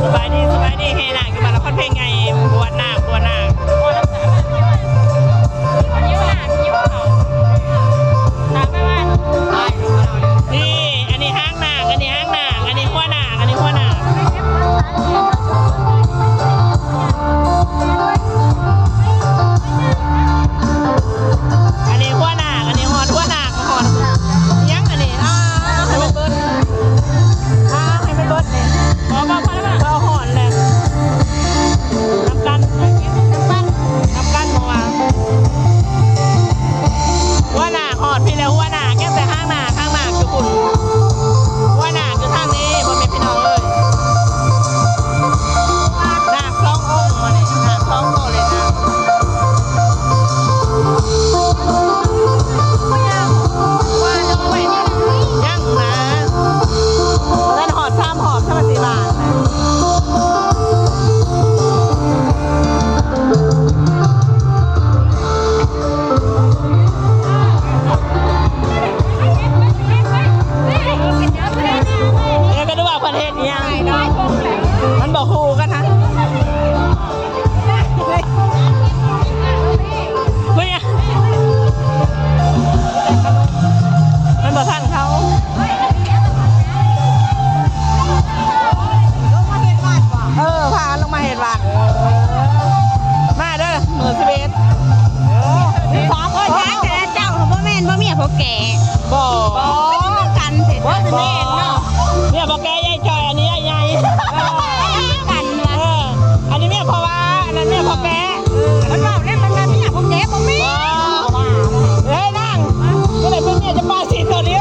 สบายดีสบายดีเฮน่ะคือมาแล้วคนเพลงไงบวชนาคบวชนาคนี่อันนี้ห้างนาคอันนี้ห้างนาคอันนี้ขั้วนาคอันนี้ขั้วนาคอันนี้ขั้วนาคอันนี้หอดขั้วนาคหอดยังอันนี้ให้มันเบิดให้มันเบิดเนี่ยพอแล้วเอาหอนเลยน้ำกันเมื่อวานหัวหน้าหอดพี่แล้วหัวหน้าแก้แต่ห้างหน้าคือคุณหัวหน้าคือทางนี้บ่เป็นพี่น้องเลยหน้าสององค์มาเลยหน้าสองโตเลยนะยังนะเล่นหอดซ้ำหอดใช่ไหมสิบาทนะเนี่ยก็ดูว่าประเทศนี้มันบอกคู่กันนะเฮ้ยมันบอกท่านเขาพาลงมาเห็นวัดมาเด้อมือ11ฟ้องก็ย้ายแต่เจ้าของพ่อแม่พ่อเมียพ่อแก่ บ่ กันเสร็จแล้วแม่เนาะ เนี่ยบอกแกยายจอยอันนี้ยายใหญ่ กันนะ อันนี้เมียพ่อว่าอันนั้นเมียพ่อแก มันบอกเล่นมันเมียพ่อแก่พ่อแม่ เฮ้ยนั่งก็เลยเป็นเมียจะป้าสีตัวนี้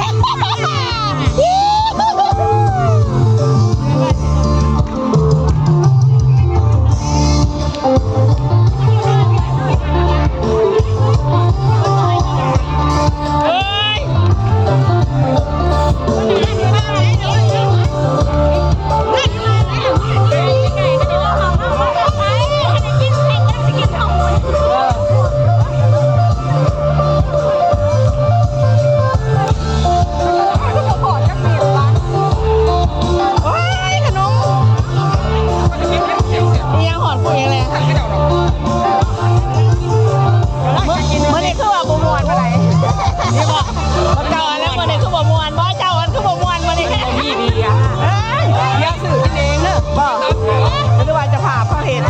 จะว่าจะผ่าพ่อเห็น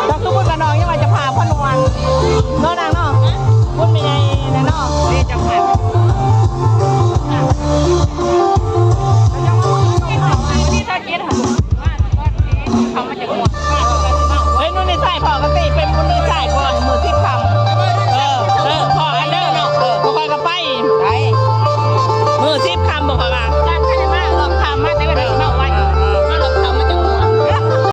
แล้วคือพูดกับน้องยังว่าจะผ่าพ่อนวลน้องนางเนาะพูดไม่ไงนะเนาะนี่จะผ่าที่ถ้าคิดเขามาจากหัว